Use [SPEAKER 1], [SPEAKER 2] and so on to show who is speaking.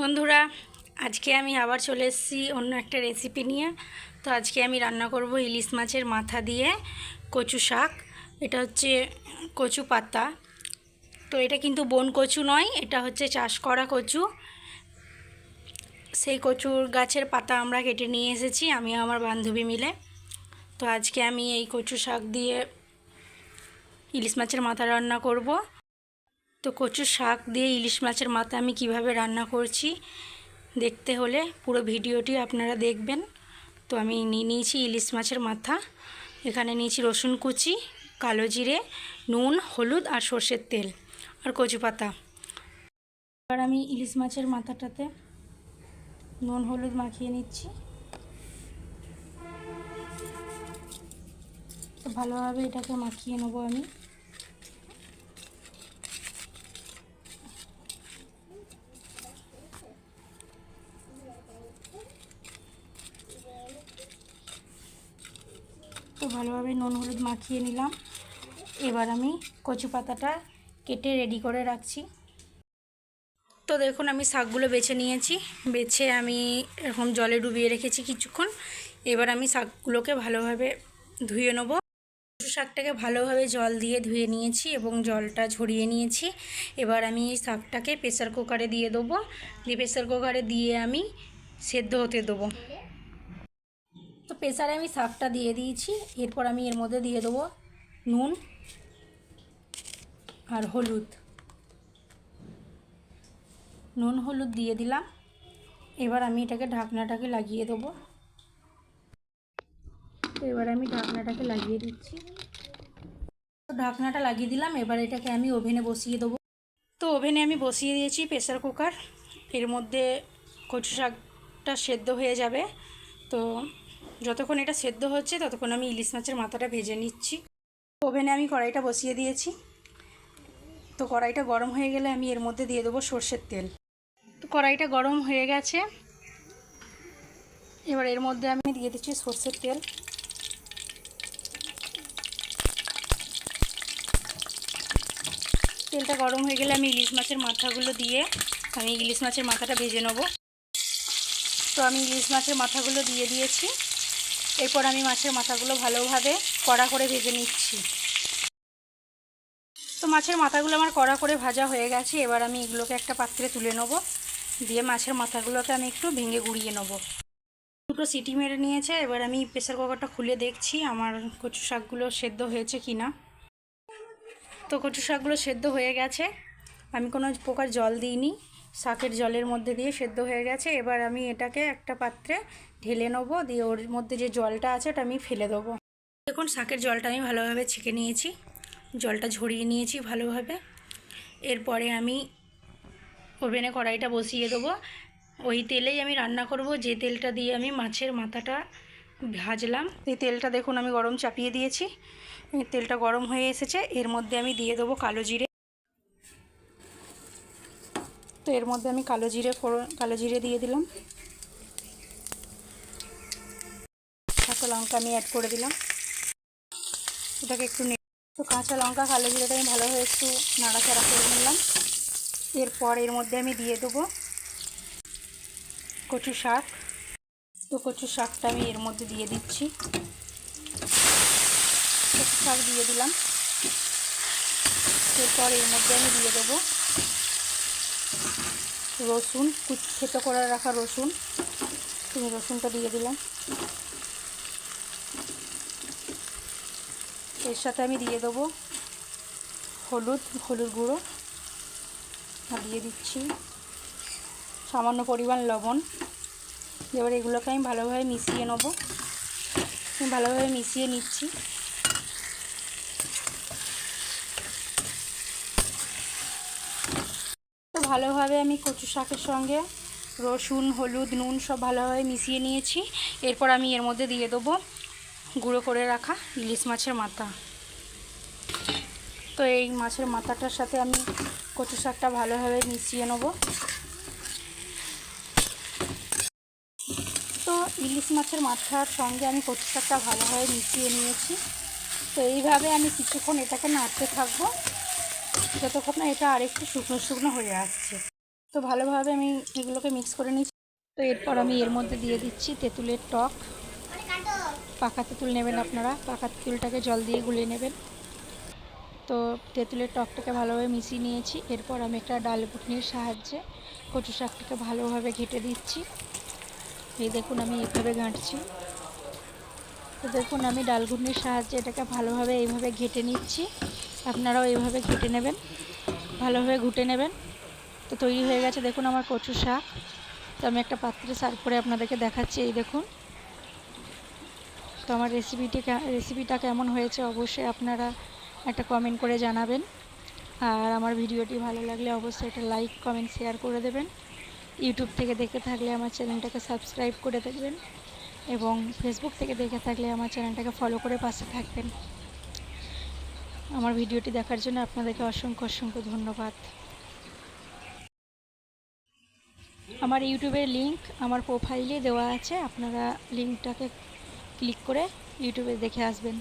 [SPEAKER 1] বন্ধুরা, আজকে আমি আবার চলে এসেছি অন্য একটা রেসিপি নিয়ে। তো আজকে আমি রান্না করব ইলিশ মাছের মাথা দিয়ে কচু শাক। এটা হচ্ছে কচু পাতা। তো এটা কিন্তু বন কচু নয়, এটা হচ্ছে চাষ করা কচু। সেই কচুর গাছের পাতা আমরা কেটে নিয়ে এসেছি আমি আমার বান্ধবী মিলে। তো আজকে আমি এই কচু শাক দিয়ে ইলিশ মাছের মাথা রান্না করব। তো কচু শাক দিয়ে ইলিশ মাছের মাথা আমি কিভাবে রান্না করছি দেখতে হলে পুরো ভিডিওটি আপনারা দেখবেন। তো আমি নিয়ে নিয়েছি ইলিশ মাছের মাথা। এখানে নিয়েছি রসুন কুচি, কালো জিরে, নুন, হলুদ আর সর্ষের তেল আর কচু পাতা। এবার আমি ইলিশ মাছের মাথাটাতে নুন হলুদ মাখিয়ে নিচ্ছি। তো ভালোভাবে এটাকে মাখিয়ে নেবো আমি। তো ভালোভাবে নুন হলুদ মাখিয়ে নিলাম। এবার আমি কচু পাতাটা কেটে রেডি করে রাখছি। তো দেখুন আমি শাকগুলো বেছে নিয়েছি, বেছে আমি এরকম জলে ডুবিয়ে রেখেছি কিছুক্ষণ। এবার আমি শাকগুলোকে ভালোভাবে ধুয়ে নেব। কচু শাকটাকে ভালোভাবে জল দিয়ে ধুয়ে নিয়েছি এবং জলটা ঝরিয়ে নিয়েছি। এবার আমি এই শাকটাকে প্রেসার কুকারে দিয়ে দেবো। দিয়ে প্রেসার কুকারে দিয়ে আমি সেদ্ধ হতে দেবো। তো প্রেসারে আমি শাকটা দিয়ে দিয়েছি। এরপর আমি এর মধ্যে দিয়ে দেবো নুন আর হলুদ। নুন হলুদ দিয়ে দিলাম। এবার আমি এটাকে ঢাকনাটাকে লাগিয়ে দেবো। তো এবার আমি ঢাকনাটাকে লাগিয়ে দিচ্ছি। তো ঢাকনাটা লাগিয়ে দিলাম। এবার এটাকে আমি ওভেনে বসিয়ে দেবো। তো ওভেনে আমি বসিয়ে দিয়েছি প্রেসার কুকার। এর মধ্যে কচু শাকটা সেদ্ধ হয়ে যাবে। তো যতক্ষণ এটা সেদ্ধ হচ্ছে ততক্ষণ আমি ইলিশ মাছের মাথাটা ভেজে নিচ্ছি। ওভেনে আমি কড়াইটা বসিয়ে দিয়েছি। তো কড়াইটা গরম হয়ে গেলে আমি এর মধ্যে দিয়ে দেবো সর্ষের তেল। তো কড়াইটা গরম হয়ে গেছে। এবার এর মধ্যে আমি দিয়ে দিচ্ছি সর্ষের তেল। তেলটা গরম হয়ে গেলে আমি ইলিশ মাছের মাথাগুলো দিয়ে আমি ইলিশ মাছের মাথাটা ভেজে নেব। তো আমি ইলিশ মাছের মাথাগুলো দিয়ে দিয়েছি। এরপর আমি মাছের মাথাগুলো ভালোভাবে কড়া করে ভেজে নিচ্ছি। তো মাছের মাথাগুলো আমার কড়া করে ভাজা হয়ে গেছে। এবার আমি এগুলোকে একটা পাত্রে তুলে নেব। দিয়ে মাছের মাথাগুলোকে আমি একটু ভেঙে গুঁড়িয়ে নেব। দুটো সিটি মেরে নিয়েছে। এবার আমি প্রেসার কুকারটা খুলে দেখছি আমার কচু শাকগুলো সেদ্ধ হয়েছে কি না। তো কচু শাকগুলো সেদ্ধ হয়ে গেছে। আমি কোনো প্রকার জল দিইনি, শাকের জলের মধ্যে দিয়ে সেদ্ধ হয়ে গেছে। এবার আমি এটাকে একটা পাত্রে ঢেলে নেবো। দিয়ে ওর মধ্যে যে জলটা আছে ওটা আমি ফেলে দেবো। দেখুন শাকের জলটা আমি ভালোভাবে ছেঁকে নিয়েছি, জলটা ঝরিয়ে নিয়েছি ভালোভাবে। এরপরে আমি ওভেনে কড়াইটা বসিয়ে দেবো। ওই তেলেই আমি রান্না করব যে তেলটা দিয়ে আমি মাছের মাথাটা ভাজলাম। এই তেলটা দেখুন আমি গরম চাপিয়ে দিয়েছি। তেলটা গরম হয়ে এসেছে। এর মধ্যে আমি দিয়ে দেবো কালো জিরে। তো এর মধ্যে আমি কালো জিরে দিয়ে দিলাম। কাঁচা লঙ্কা আমি অ্যাড করে দিলাম। এটাকে একটু তো কাঁচা লঙ্কা কালো জিরেটা আমি ভালোভাবে একটু নাড়াচাড়া করে নিলাম। এরপর এর মধ্যে আমি দিয়ে দেবো কচু শাক। তো কচু শাকটা আমি এর মধ্যে দিয়ে দিচ্ছি। কচু শাক দিয়ে দিলাম। এরপর এর মধ্যে আমি দিয়ে দেবো রসুন, থেতো করে রাখা রসুন। তুমি রসুনটা দিয়ে দিলাম। এর সাথে আমি দিয়ে দেবো হলুদ গুঁড়ো আর দিয়ে দিচ্ছি সামান্য পরিমাণ লবণ। এবার এগুলোকে আমি ভালোভাবে মিশিয়ে নেব। ভালোভাবে মিশিয়ে নিচ্ছি। তো ভালোভাবে আমি কচু শাকের সঙ্গে রসুন, হলুদ, নুন সব ভালোভাবে মিশিয়ে নিয়েছি। এরপর আমি এর মধ্যে দিয়ে দেবো গুঁড়ো করে রাখা ইলিশ মাছের মাথা। তো এই মাছের মাথাটার সাথে আমি কচু শাকটা ভালোভাবে মিশিয়ে নেব। তো ইলিশ মাছের মাথার সঙ্গে আমি কচু শাকটা ভালোভাবে মিশিয়ে নিয়েছি। তো এইভাবে আমি কিছুক্ষণ এটাকে নাড়তে থাকবো যতক্ষণ না এটা আরেকটু শুকনো শুকনো হয়ে আসছে। তো ভালোভাবে আমি এগুলোকে মিক্স করে নিচ্ছি। তো এরপর আমি এর মধ্যে দিয়ে দিচ্ছি তেঁতুলের টক। পাকা তেঁতুল নেবেন আপনারা, পাকা তেঁতুলটাকে জল দিয়ে গুলিয়ে নেবেন। তো তেঁতুলের টকটাকে ভালোভাবে মিশিয়ে নিয়েছি। এরপর আমি একটা ডাল ঘুটনির সাহায্যে কচু শাকটাকে ভালোভাবে ঘেঁটে দিচ্ছি। এই দেখুন আমি এইভাবে ঘাঁটছি। তো দেখুন আমি ডাল ঘুটনির সাহায্যে এটাকে ভালোভাবে এইভাবে ঘেঁটে নিচ্ছি। আপনারাও এইভাবে ঘেঁটে নেবেন, ভালোভাবে ঘুটে নেবেন। তো তৈরি হয়ে গেছে দেখুন আমার কচু শাক। তো আমি একটা পাত্রে সার্ভ করে আপনাদেরকে দেখাচ্ছি। এই দেখুন। তো আমার রেসিপিটা কেমন হয়েছে অবশ্যই আপনারা একটা কমেন্ট করে জানাবেন। আর আমার ভিডিওটি ভালো লাগলে অবশ্যই একটা লাইক কমেন্ট শেয়ার করে দেবেন। ইউটিউব থেকে দেখে থাকলে আমার চ্যানেলটাকে সাবস্ক্রাইব করে দেবেন এবং ফেসবুক থেকে দেখে থাকলে আমার চ্যানেলটাকে ফলো করে পাশে থাকবেন। আমার ভিডিওটি দেখার জন্য আপনাদেরকে অসংখ্য অসংখ্য ধন্যবাদ। আমার ইউটিউবের লিংক আমার প্রোফাইলে দেওয়া আছে, আপনারা লিংকটাকে ক্লিক করে ইউটিউবে দেখে আসবেন।